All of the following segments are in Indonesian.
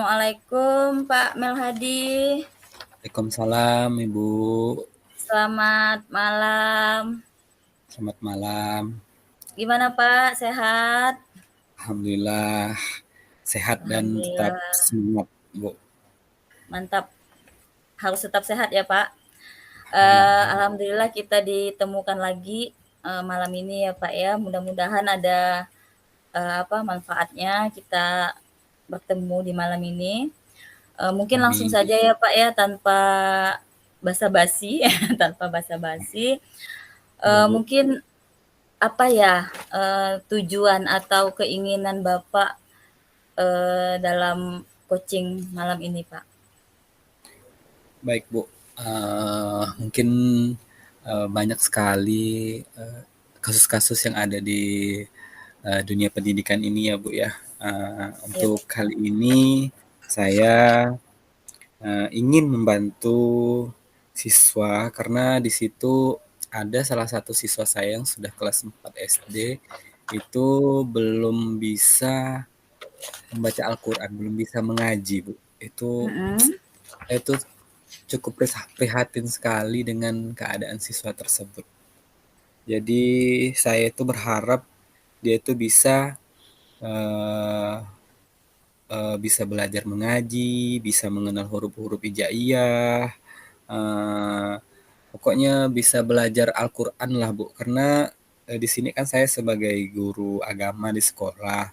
Assalamualaikum Pak Melhadi. Waalaikumsalam Ibu. Selamat malam. Selamat malam. Gimana Pak, sehat? Alhamdulillah sehat dan tetap Alhamdulillah, semangat, Bu. mantap. Harus tetap sehat ya Pak. Iya, Alhamdulillah kita ditemukan lagi malam ini ya Pak ya. Mudah-mudahan ada manfaatnya kita bertemu di malam ini. Mungkin langsung amin. saja ya Pak ya, tanpa basa-basi, tanpa basa-basi. Iya, Bu. Mungkin apa ya tujuan atau keinginan Bapak dalam coaching malam ini, Pak? Baik, Bu. Mungkin banyak sekali kasus-kasus yang ada di dunia pendidikan ini ya, Bu ya. Iya, Untuk kali ini saya ingin membantu siswa karena di situ ada salah satu siswa saya yang sudah kelas 4 SD itu belum bisa membaca Al-Quran, belum bisa mengaji, Bu. mhm, Itu cukup prihatin sekali dengan keadaan siswa tersebut. Jadi saya itu berharap dia itu uh, bisa belajar mengaji, bisa mengenal huruf-huruf hijaiyah, uh, pokoknya bisa belajar Al-Quran lah, Bu. Karena di sini kan saya sebagai guru agama di sekolah,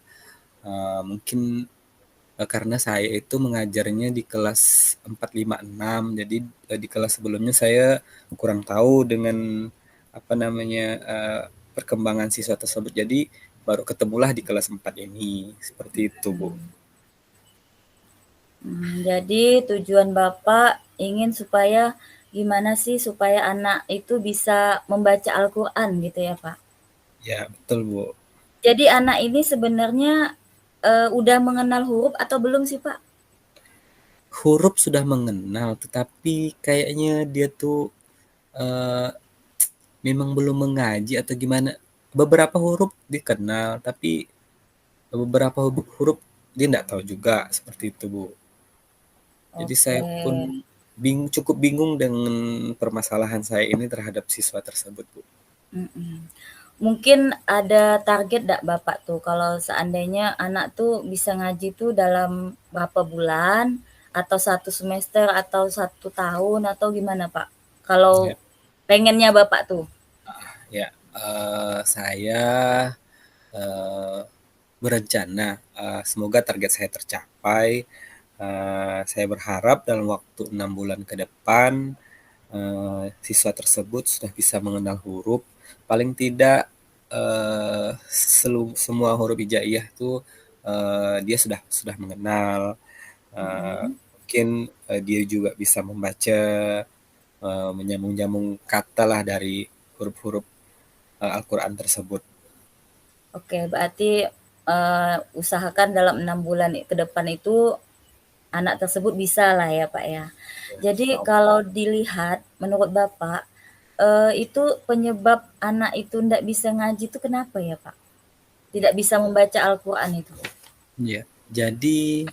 mungkin karena saya itu mengajarnya di kelas 4, 5, 6. Jadi di kelas sebelumnya saya kurang tahu dengan apa namanya perkembangan siswa tersebut. Jadi baru ketemulah di kelas 4 ini. Seperti itu, Bu. jadi tujuan Bapak ingin supaya gimana sih supaya anak itu bisa membaca Al-Quran gitu ya, Pak? Ya, betul, Bu. Jadi anak ini sebenarnya udah mengenal huruf atau belum sih, Pak? Huruf sudah mengenal, tetapi kayaknya dia tuh eh, memang belum mengaji atau gimana. Beberapa huruf dikenal, tapi beberapa huruf dia nggak tahu juga seperti itu, Bu. Jadi Oke. saya pun cukup bingung dengan permasalahan saya ini terhadap siswa tersebut, Bu. Mhm. Mungkin ada target nggak Bapak tuh kalau seandainya anak tuh bisa ngaji tuh dalam berapa bulan atau 1 semester atau 1 tahun atau gimana Pak? Kalau Ya, pengennya Bapak tuh? ya. Saya eh, berencana semoga target saya tercapai. Saya berharap dalam waktu 6 bulan ke depan siswa tersebut sudah bisa mengenal huruf. Paling tidak semua huruf hijaiyah itu dia sudah mengenal. Mhm. Mungkin dia juga bisa membaca menyambung-nyambung kata lah dari huruf-huruf Al-Quran tersebut. Oke, berarti usahakan dalam 6 bulan ke depan itu anak tersebut bisa lah ya Pak ya. Jadi Insya Allah. kalau dilihat menurut Bapak itu penyebab anak itu ndak bisa ngaji itu kenapa ya Pak? Tidak bisa membaca Al-Quran itu. Ya, jadi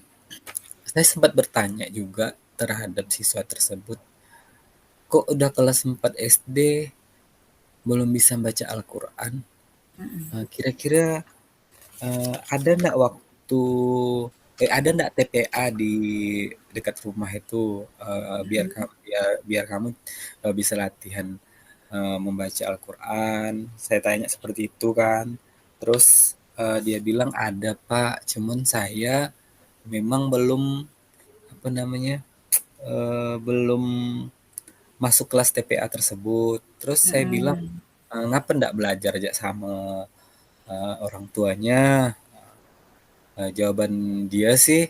saya sempat bertanya juga terhadap siswa tersebut, kok udah kelas 4 SD belum bisa baca Al-Quran? Kira-kira ada nggak ada nggak TPA di dekat rumah itu biar kamu bisa latihan membaca Al-Quran. Saya tanya seperti itu kan. Terus dia bilang ada, Pak, cuman saya memang belum apa namanya belum masuk kelas TPA tersebut. Terus saya bilang Mhm. ngapa ndak belajar aja sama orang tuanya. Jawaban dia sih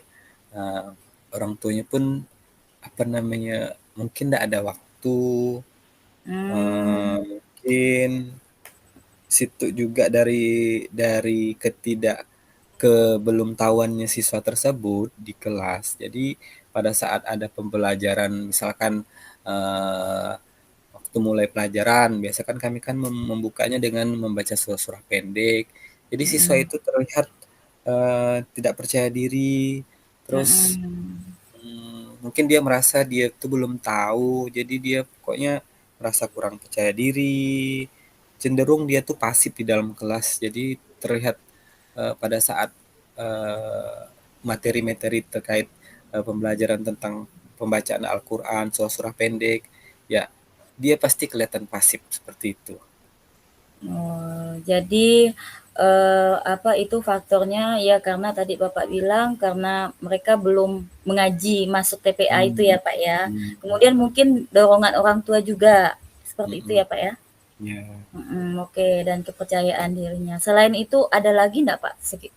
uh, orang tuanya pun apa namanya mungkin tidak ada waktu, mungkin situ juga dari kebelum tahuannya siswa tersebut di kelas. Jadi pada saat ada pembelajaran misalkan uh, waktu mulai pelajaran biasa kan kami kan membukanya dengan membaca surah-surah pendek. Jadi siswa Mhm. itu terlihat tidak percaya diri, Terus, mhm. mungkin dia merasa dia tuh belum tahu, jadi dia pokoknya merasa kurang percaya diri, cenderung dia tuh pasif di dalam kelas. Jadi terlihat, pada saat, eee, materi-materi terkait, pembelajaran tentang pembacaan Al-Qur'an, surah-surah pendek, ya dia pasti kelihatan pasif seperti itu. Oh, jadi, apa itu faktornya ya karena tadi Bapak bilang karena mereka belum mengaji masuk TPA itu Mmm, ya, Pak, ya. mhm, Kemudian mungkin dorongan orang tua juga, seperti itu mhm, ya, Pak, ya? iya, Oke, dan kepercayaan dirinya. Selain itu ada lagi nggak, Pak,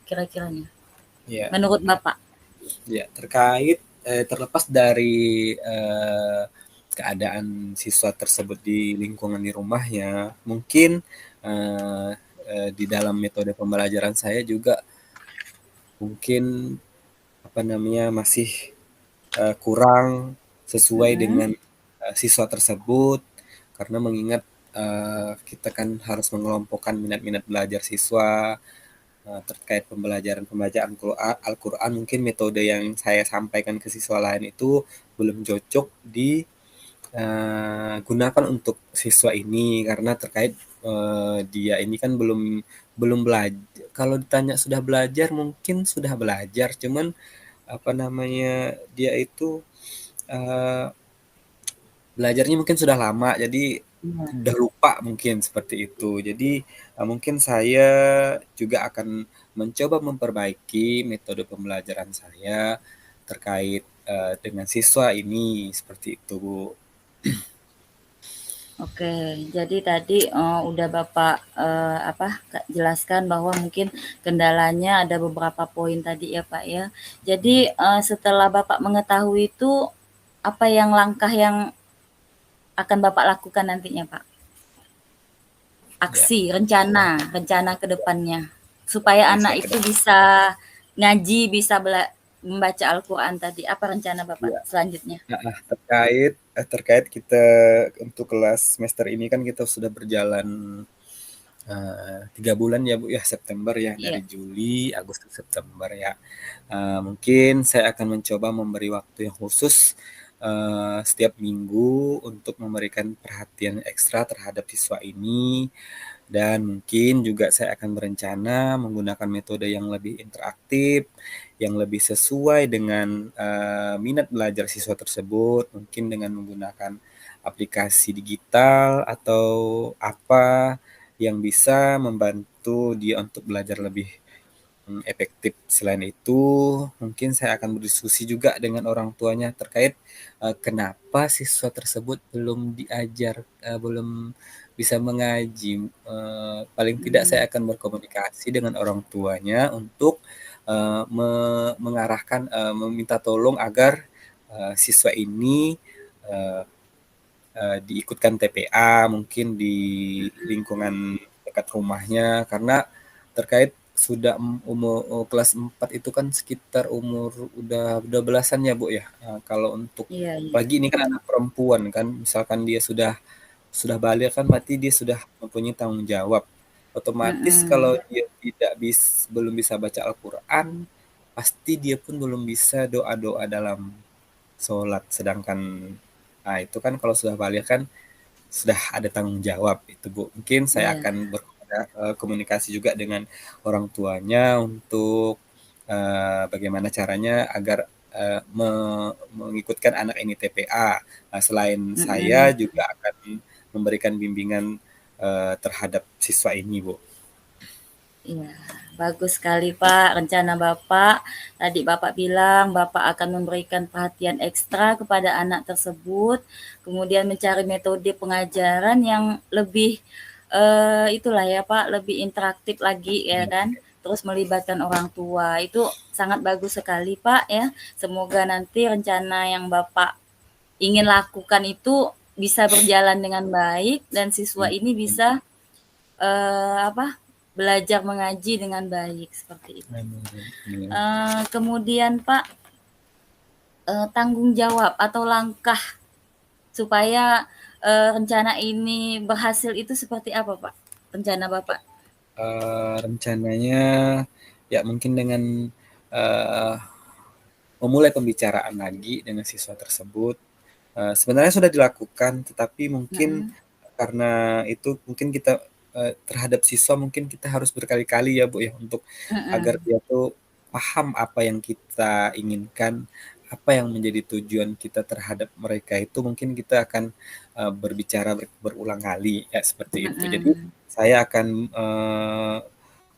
kira-kiranya iya. menurut Bapak? Ya, terkait terlepas dari keadaan siswa tersebut di lingkungan di rumahnya, mungkin eh, di dalam metode pembelajaran saya juga mungkin apa namanya masih kurang sesuai Mhm, dengan siswa tersebut karena mengingat kita kan harus mengelompokkan minat-minat belajar siswa. Terkait pembelajaran pembacaan Al-Quran mungkin metode yang saya sampaikan ke siswa lain itu belum cocok digunakan untuk siswa ini karena terkait dia ini kan belum belum belajar. Kalau ditanya sudah belajar mungkin sudah belajar, cuman apa namanya dia itu eh, belajarnya mungkin sudah lama, jadi iya. udah lupa mungkin seperti itu. Jadi mungkin saya juga akan mencoba memperbaiki metode pembelajaran saya terkait dengan siswa ini seperti itu, Bu. Oke, jadi tadi, udah Bapak, apa, jelaskan bahwa mungkin kendalanya ada beberapa poin tadi ya, Pak, ya. Jadi, setelah Bapak mengetahui itu, apa yang langkah yang akan Bapak lakukan nantinya, Pak? Ya, Aksi, rencana rencana ke depannya, supaya anak bisa ke itu depan. bisa ngaji, bisa membaca Al-Quran tadi. Apa rencana Bapak Ya, selanjutnya? terkait kita untuk kelas semester ini kan kita sudah berjalan 3 bulan ya Bu ya, September ya, dari Iya, Juli, Agustus, September ya. Mungkin saya akan mencoba memberi waktu yang khusus setiap minggu untuk memberikan perhatian ekstra terhadap siswa ini, dan mungkin juga saya akan berencana menggunakan metode yang lebih interaktif, yang lebih sesuai dengan minat belajar siswa tersebut, mungkin dengan menggunakan aplikasi digital atau apa yang bisa membantu dia untuk belajar lebih efektif. Selain itu, mungkin saya akan berdiskusi juga dengan orang tuanya terkait kenapa siswa tersebut belum diajar, belum bisa mengaji. Paling tidak mmm, saya akan berkomunikasi dengan orang tuanya untuk mengarahkan, meminta tolong agar siswa ini eh, diikutkan TPA mungkin di lingkungan dekat rumahnya karena terkait sudah umur kelas 4 itu kan sekitar umur udah belasan ya Bu ya. Kalau untuk iya iya, apalagi ini kan anak perempuan kan, misalkan dia sudah balik kan berarti dia sudah mempunyai tanggung jawab. Otomatis kalau mhm, dia tidak belum bisa baca Al-Qur'an, pasti dia pun belum bisa doa-doa dalam sholat. Sedangkan itu kan kalau sudah balik kan sudah ada tanggung jawab itu Bu. Mungkin saya iya, akan komunikasi juga dengan orang tuanya untuk bagaimana caranya agar mengikutkan anak ini TPA. Selain saya mhm. juga akan memberikan bimbingan terhadap siswa ini, Bu. Iya, bagus sekali Pak, rencana Bapak. Tadi Bapak bilang Bapak akan memberikan perhatian ekstra kepada anak tersebut, kemudian mencari metode pengajaran yang lebih, itulah ya Pak, lebih interaktif lagi ya Iya, kan, terus melibatkan orang tua. Itu sangat bagus sekali Pak ya. Semoga nanti rencana yang Bapak ingin lakukan itu bisa berjalan dengan baik dan siswa ini amin. bisa apa, belajar mengaji dengan baik, seperti itu. Amin. Kemudian Pak, tanggung jawab atau langkah supaya, rencana ini berhasil itu seperti apa Pak, rencana Bapak? Rencananya ya mungkin dengan eh, memulai pembicaraan lagi dengan siswa tersebut. Sebenarnya sudah dilakukan, tetapi mungkin Mhm, karena itu mungkin kita, terhadap siswa mungkin kita harus berkali-kali ya, Bu, ya, untuk agar mhm, dia tuh paham apa yang kita inginkan, apa yang menjadi tujuan kita terhadap mereka itu mungkin kita akan, berbicara berulang kali, ya seperti itu. Jadi mhm. saya akan,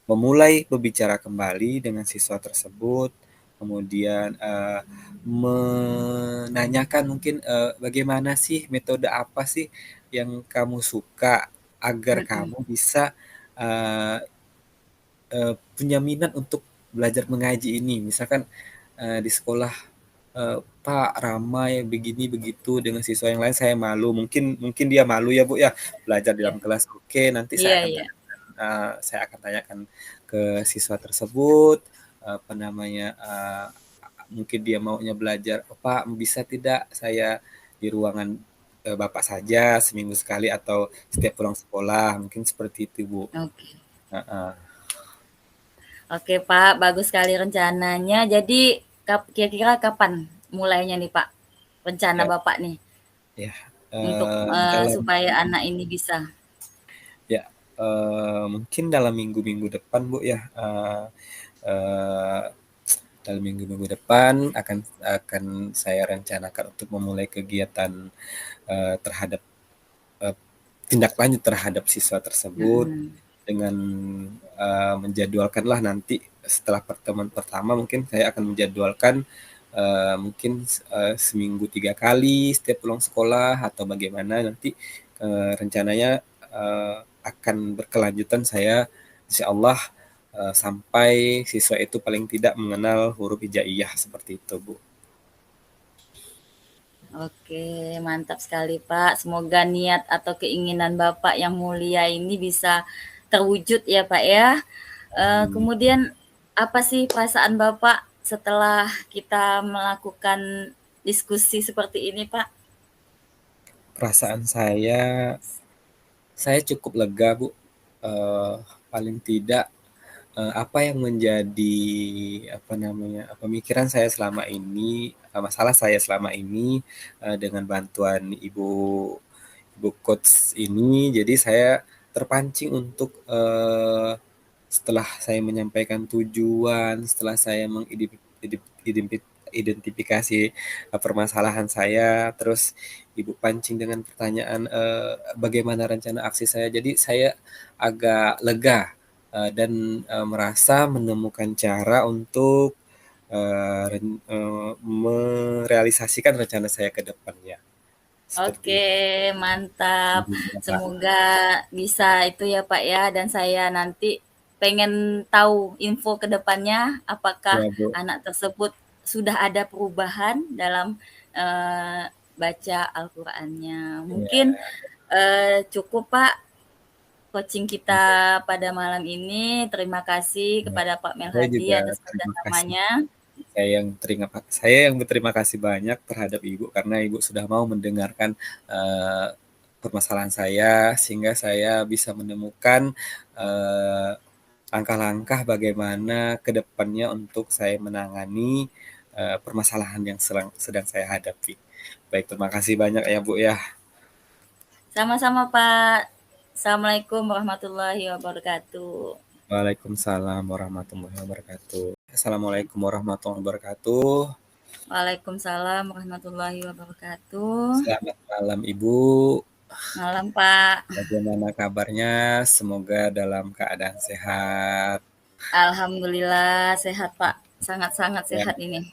memulai berbicara kembali dengan siswa tersebut, kemudian, menanyakan mungkin, bagaimana sih, metode apa sih yang kamu suka agar Mhm, kamu bisa, eee punya minat untuk belajar mengaji ini. Misalkan, di sekolah, "Pak, ramai begini begitu dengan siswa yang lain saya malu." Mungkin mungkin dia malu ya, Bu, ya, belajar di iya. dalam kelas. Oke, nanti Iya iya. saya akan tanyakan ke siswa tersebut, apa namanya, mungkin dia maunya belajar, "Oh, Pak, bisa tidak saya di ruangan, Bapak saja seminggu sekali atau setiap pulang sekolah?" Mungkin seperti itu, Bu. Oke. Heeh, Oke, Pak, bagus sekali rencananya. Jadi kira-kira kapan mulainya nih, Pak? Rencana ya. Bapak nih Ya, untuk, dalam supaya anak ini bisa. ya, mungkin dalam minggu-minggu depan, Bu, ya, eee, dalam minggu-minggu depan akan saya rencanakan untuk memulai kegiatan, terhadap, eee, tindak lanjut terhadap siswa tersebut Mhm. dengan, menjadwalkanlah nanti setelah pertemuan pertama mungkin saya akan menjadwalkan, mungkin, seminggu 3 kali setiap pulang sekolah atau bagaimana nanti, rencananya, akan berkelanjutan saya insyaallah, sampai siswa itu paling tidak mengenal huruf hijaiyah seperti itu, Bu. Oke, mantap sekali, Pak. Semoga niat atau keinginan Bapak yang mulia ini bisa terwujud ya, Pak, ya. Amin. Kemudian apa sih perasaan Bapak setelah kita melakukan diskusi seperti ini, Pak? Perasaan saya cukup lega, Bu, paling tidak, apa yang menjadi, apa namanya, pemikiran saya selama ini, masalah saya selama ini, dengan bantuan Ibu coach ini, jadi saya terpancing untuk, setelah saya menyampaikan tujuan, setelah saya identifikasi, permasalahan saya, terus Ibu pancing dengan pertanyaan, bagaimana rencana aksi saya. Jadi saya agak lega, dan, merasa menemukan cara untuk, merealisasikan rencana saya ke depannya, seperti Oke, itu. mantap. Alhamdulillah, Kak. Semoga bisa itu ya, Pak, ya, dan saya nanti pengen tahu info ke depannya, apakah Ya, Bu. anak tersebut sudah ada perubahan dalam, baca Al-Qur'annya. Mungkin, Iya, cukup, Pak, coaching kita iya, pada malam ini. Terima kasih iya. kepada Pak Saya Melhadi juga atas terima kasih. kerjasamanya. Saya yang berterima kasih banyak terhadap Ibu karena Ibu sudah mau mendengarkan, eee, permasalahan saya sehingga saya bisa menemukan, eee, langkah-langkah bagaimana ke depannya untuk saya menangani, permasalahan yang sedang saya hadapi. Baik, terima kasih banyak ya, Bu, ya. Sama-sama, Pak. Assalamualaikum warahmatullahi wabarakatuh. Waalaikumsalam warahmatullahi wabarakatuh. Assalamualaikum warahmatullahi wabarakatuh. Waalaikumsalam warahmatullahi wabarakatuh. Selamat malam, Ibu. Malam, Pak. Bagaimana kabarnya? Semoga dalam keadaan sehat. Alhamdulillah sehat, Pak. Sangat-sangat Ya, sehat ini.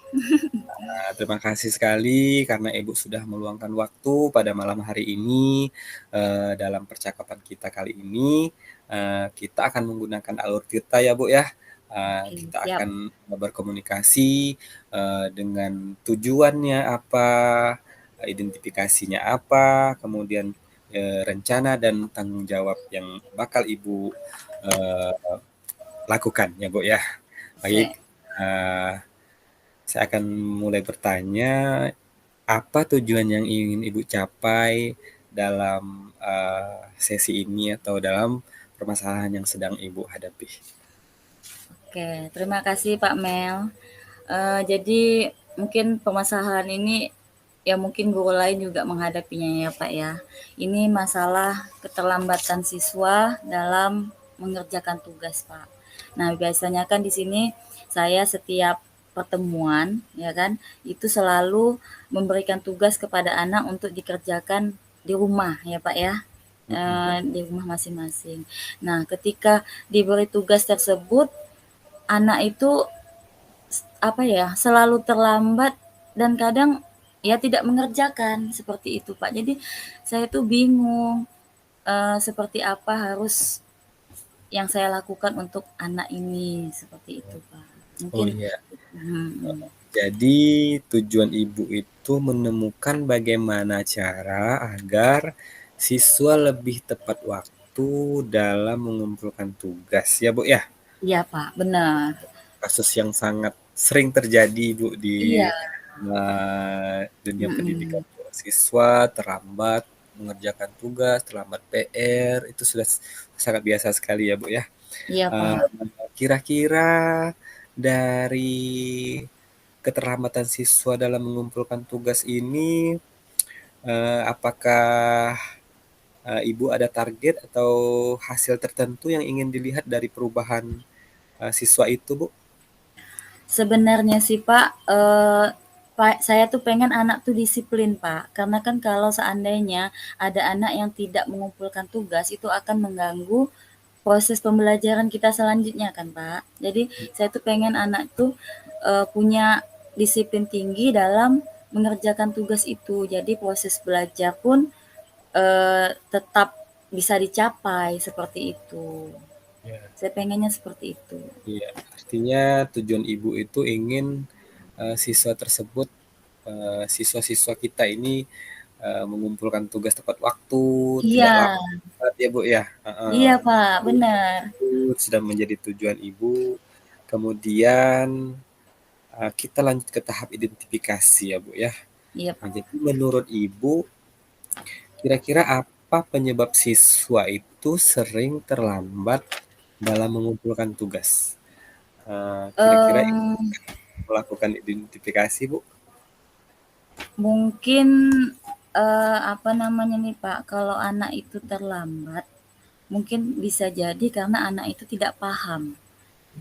terima kasih sekali karena Ibu sudah meluangkan waktu pada malam hari ini. Dalam percakapan kita kali ini, kita akan menggunakan alur cerita ya, Bu, ya. Oke, Kita siap. akan berkomunikasi, dengan tujuannya apa, identifikasinya apa, kemudian, rencana dan tanggung jawab yang bakal Ibu, eee, lakukan ya, Bu, ya. Baik, Oke. eee, saya akan mulai bertanya, apa tujuan yang ingin Ibu capai dalam, sesi ini atau dalam permasalahan yang sedang Ibu hadapi? Oke, terima kasih Pak Mel. Jadi mungkin permasalahan ini ya mungkin guru lain juga menghadapinya ya Pak ya. Ini masalah keterlambatan siswa dalam mengerjakan tugas Pak. Nah biasanya kan di sini saya setiap pertemuan ya kan itu selalu memberikan tugas kepada anak untuk dikerjakan di rumah ya Pak ya. Mhm. Di rumah masing-masing. Nah ketika diberi tugas tersebut anak itu apa ya, selalu terlambat dan kadang ya tidak mengerjakan, seperti itu, Pak. Jadi saya tuh bingung, seperti apa harus yang saya lakukan untuk anak ini, seperti itu, Pak. Oh Mungkin iya. mhm, Jadi tujuan ibu itu menemukan bagaimana cara agar siswa lebih tepat waktu dalam mengumpulkan tugas ya Bu ya. iya, Pak, benar. Kasus yang sangat sering terjadi Bu di Iya, dunia pendidikan. mhm, Siswa terlambat mengerjakan tugas, terlambat PR, itu sudah sangat biasa sekali ya Bu ya. iya, Eee, Pak. Kira-kira dari keterlambatan siswa dalam mengumpulkan tugas ini, apakah, Ibu ada target atau hasil tertentu yang ingin dilihat dari perubahan, siswa itu, Bu? Sebenarnya sih Pak, saya tuh pengen anak tuh disiplin Pak, karena kan kalau seandainya ada anak yang tidak mengumpulkan tugas, itu akan mengganggu proses pembelajaran kita selanjutnya kan Pak. Jadi saya tuh pengen anak tuh, punya disiplin tinggi dalam mengerjakan tugas itu. Jadi proses belajar pun, tetap bisa dicapai, seperti itu. Ya. Saya pengennya seperti itu. Iya, artinya tujuan Ibu itu ingin, siswa tersebut, siswa-siswa kita ini, mengumpulkan tugas tepat waktu, tidak Iya, lambat ya, Bu, ya? Heeh. iya Pak, benar. Itu sudah menjadi tujuan Ibu. Kemudian, kita lanjut ke tahap identifikasi ya, Bu, ya. Iya Nah, Pak. jadi menurut Ibu, kira-kira apa penyebab siswa itu sering terlambat dalam mengumpulkan tugas? Kira-kira Ibu Mmm, melakukan identifikasi, Bu? mungkin, apa namanya nih Pak, kalau anak itu terlambat, mungkin bisa jadi karena anak itu tidak paham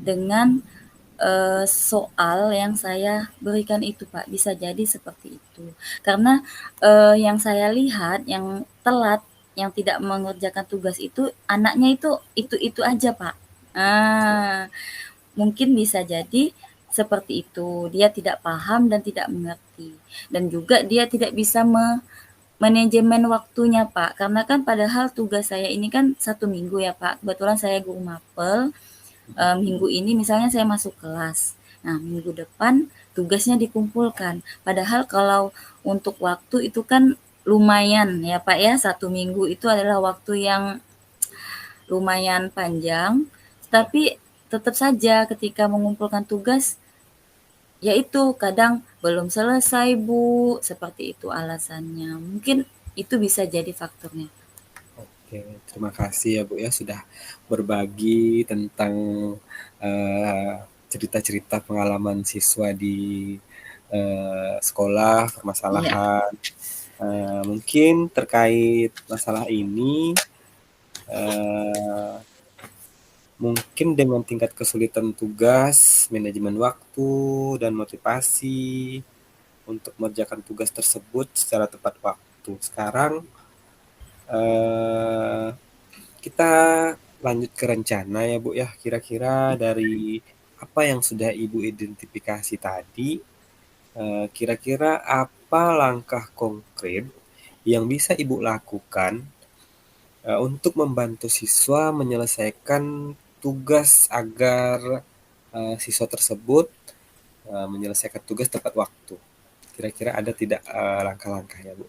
dengan, soal yang saya berikan itu Pak, bisa jadi seperti itu. Karena, yang saya lihat yang telat, yang tidak mengerjakan tugas itu, anaknya itu aja Pak. Ah. Mungkin bisa jadi seperti itu, dia tidak paham dan tidak mengerti. Dan juga dia tidak bisa manajemen waktunya, Pak. Karena kan padahal tugas saya ini kan 1 minggu ya, Pak. Kebetulan saya guru mapel, minggu ini misalnya saya masuk kelas. Nah, minggu depan tugasnya dikumpulkan. Padahal kalau untuk waktu itu kan lumayan ya, Pak ya. 1 minggu itu adalah waktu yang lumayan panjang, Ya. tapi tetap saja ketika mengumpulkan tugas, ya itu kadang belum selesai Bu, seperti itu alasannya. Mungkin itu bisa jadi faktornya. Oke, terima kasih ya Bu ya sudah berbagi tentang eh, cerita-cerita pengalaman siswa di sekolah, Iya, permasalahan. Mungkin terkait masalah ini, eh, mungkin dengan tingkat kesulitan tugas, manajemen waktu, dan motivasi untuk mengerjakan tugas tersebut secara tepat waktu. Sekarang eh, kita lanjut ke rencana ya Bu ya. Kira-kira dari apa yang sudah Ibu identifikasi tadi, kira-kira apa langkah konkret yang bisa Ibu lakukan untuk membantu siswa menyelesaikan tugas agar siswa tersebut menyelesaikan tugas tepat waktu. Kira-kira ada tidak langkah-langkahnya Bu?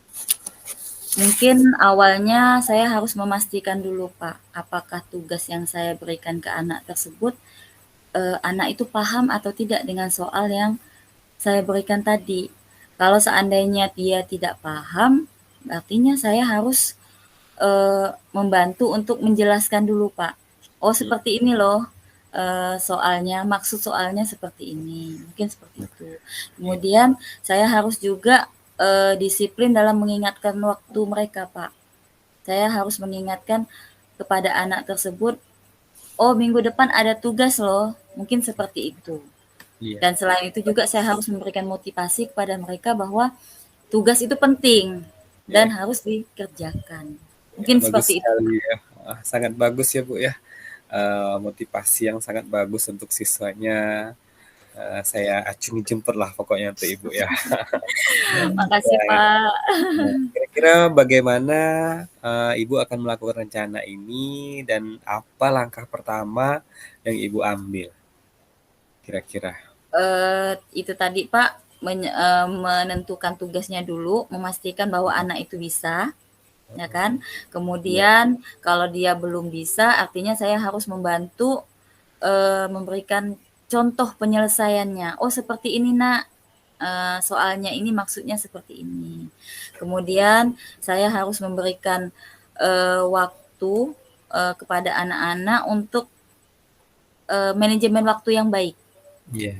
mungkin awalnya saya harus memastikan dulu Pak, apakah tugas yang saya berikan ke anak tersebut, anak itu paham atau tidak dengan soal yang saya berikan tadi. Kalau seandainya dia tidak paham, artinya saya harus membantu untuk menjelaskan dulu, Pak. Oh, Hmm. seperti ini loh, soalnya, maksud soalnya seperti ini, mungkin seperti itu. Iya, Kemudian saya harus juga, disiplin dalam mengingatkan waktu mereka, Pak. Saya harus mengingatkan kepada anak tersebut, "Oh, minggu depan ada tugas loh," mungkin seperti itu. iya, Dan selain itu juga saya harus memberikan motivasi kepada mereka bahwa tugas itu penting dan iya. harus dikerjakan. Ya, Mungkin bagus seperti itu, Pak. sekali ya. Sangat bagus ya Bu ya. Motivasi yang sangat bagus untuk siswanya. Saya acungi jemput lah pokoknya untuk Ibu ya. Makasih, Ya, Pak. nah, kira-kira bagaimana Ibu akan melakukan rencana ini dan apa langkah pertama yang Ibu ambil kira-kira? Itu tadi, Pak, menentukan tugasnya dulu, memastikan bahwa anak itu bisa, ya kan. Iya, Kemudian kalau dia belum bisa, artinya saya harus membantu, memberikan contoh penyelesaiannya. "Oh, seperti ini, Nak, soalnya ini maksudnya seperti ini." Kemudian saya harus memberikan, waktu, kepada anak-anak untuk, manajemen waktu yang baik. iya.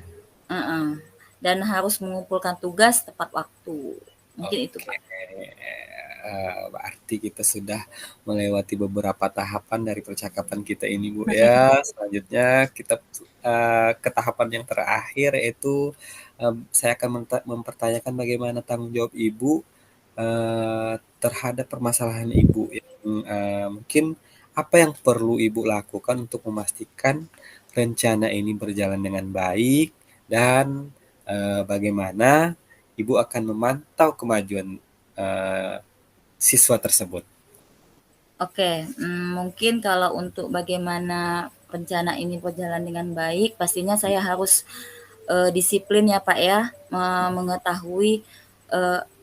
Heeh, dan harus mengumpulkan tugas tepat waktu. Mungkin itu, Oke, Pak. berarti kita sudah melewati beberapa tahapan dari percakapan kita ini, Bu, ya. Selanjutnya kita, ke tahapan yang terakhir yaitu, saya akan mempertanyakan bagaimana tanggung jawab Ibu, terhadap permasalahan Ibu yang, mungkin apa yang perlu Ibu lakukan untuk memastikan rencana ini berjalan dengan baik dan, bagaimana Ibu akan memantau kemajuan, eee, siswa tersebut. Oke, mungkin kalau untuk bagaimana rencana ini berjalan dengan baik, pastinya saya harus, disiplin ya, Pak, ya, mengetahui,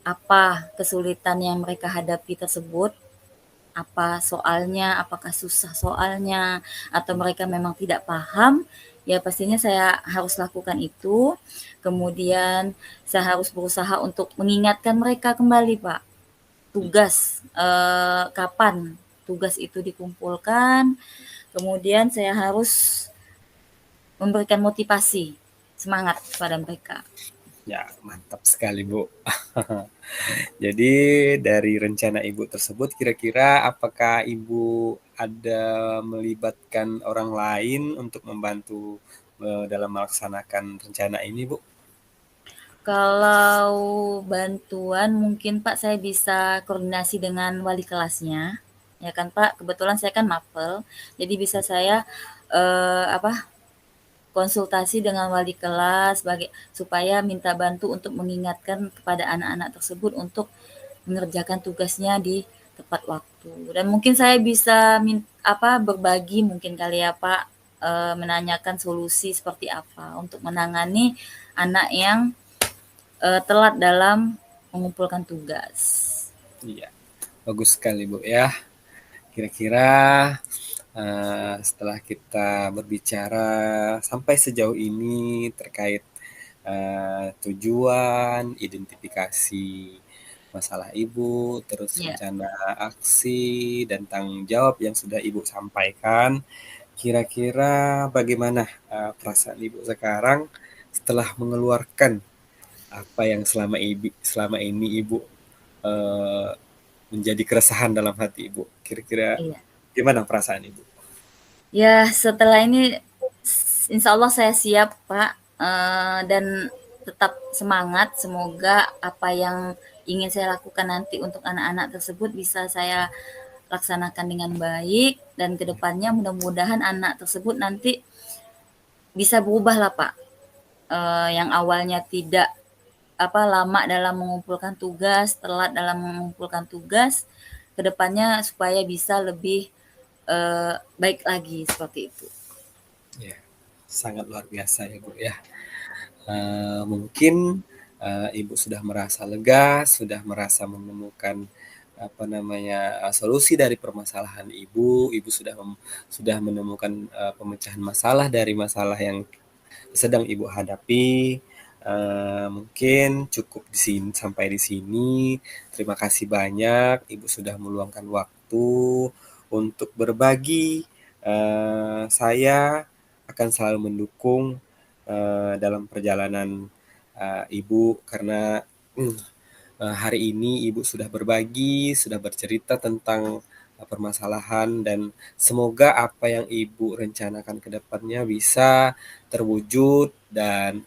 apa kesulitan yang mereka hadapi tersebut, apa soalnya, apakah susah soalnya, atau mereka memang tidak paham, ya pastinya saya harus lakukan itu. Kemudian saya harus berusaha untuk mengingatkan mereka kembali, Pak, tugas, kapan tugas itu dikumpulkan, kemudian saya harus memberikan motivasi, semangat kepada mereka. Ya, mantap sekali, Bu. Jadi dari rencana Ibu tersebut kira-kira apakah Ibu ada melibatkan orang lain untuk membantu, dalam melaksanakan rencana ini, Bu? Kalau bantuan mungkin Pak saya bisa koordinasi dengan wali kelasnya, ya kan Pak, kebetulan saya kan mapel, jadi bisa saya, apa, konsultasi dengan wali kelas supaya minta bantu untuk mengingatkan kepada anak-anak tersebut untuk mengerjakan tugasnya di tepat waktu. Dan mungkin saya bisa berbagi mungkin kali ya Pak, menanyakan solusi seperti apa untuk menangani anak yang, telat dalam mengumpulkan tugas. Iya, bagus sekali, Bu, ya. Kira-kira, setelah kita berbicara sampai sejauh ini terkait, tujuan, identifikasi masalah Ibu, terus Ya. rencana aksi dan tanggung jawab yang sudah Ibu sampaikan, kira-kira bagaimana, perasaan Ibu sekarang setelah mengeluarkan apa yang selama ini Ibu, eee, menjadi keresahan dalam hati Ibu? Kira-kira Iya. gimana perasaan Ibu? Ya setelah ini insya Allah saya siap Pak, dan tetap semangat, semoga apa yang ingin saya lakukan nanti untuk anak-anak tersebut bisa saya laksanakan dengan baik dan kedepannya mudah-mudahan anak tersebut nanti bisa berubah lah Pak, yang awalnya tidak lama dalam mengumpulkan tugas, telat dalam mengumpulkan tugas, kedepannya supaya bisa lebih baik lagi seperti itu. Ya, sangat luar biasa ya Bu ya. Mungkin, Ibu sudah merasa lega, sudah merasa menemukan apa namanya, solusi dari permasalahan Ibu, Ibu sudah menemukan, pemecahan masalah dari masalah yang sedang Ibu hadapi. Mungkin cukup sampai di sini. Terima kasih banyak Ibu sudah meluangkan waktu untuk berbagi. Saya akan selalu mendukung dalam perjalanan Ibu karena hari ini Ibu sudah berbagi, sudah bercerita tentang permasalahan dan semoga apa yang Ibu rencanakan ke depannya bisa terwujud dan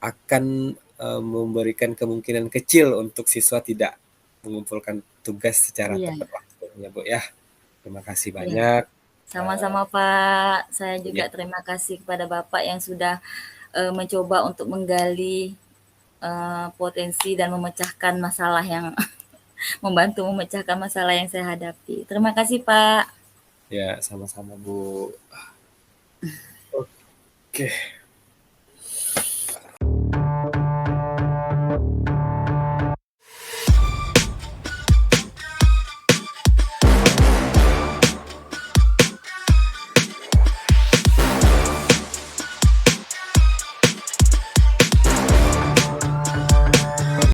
akan memberikan kemungkinan kecil untuk siswa tidak mengumpulkan tugas secara Iya, tepat waktu ya Bu ya. Terima kasih iya. banyak. Sama-sama Pak, saya juga Ya, terima kasih kepada Bapak yang sudah mencoba untuk menggali potensi dan memecahkan masalah yang membantu memecahkan masalah yang saya hadapi. Terima kasih Pak. ya sama-sama Bu. Oke.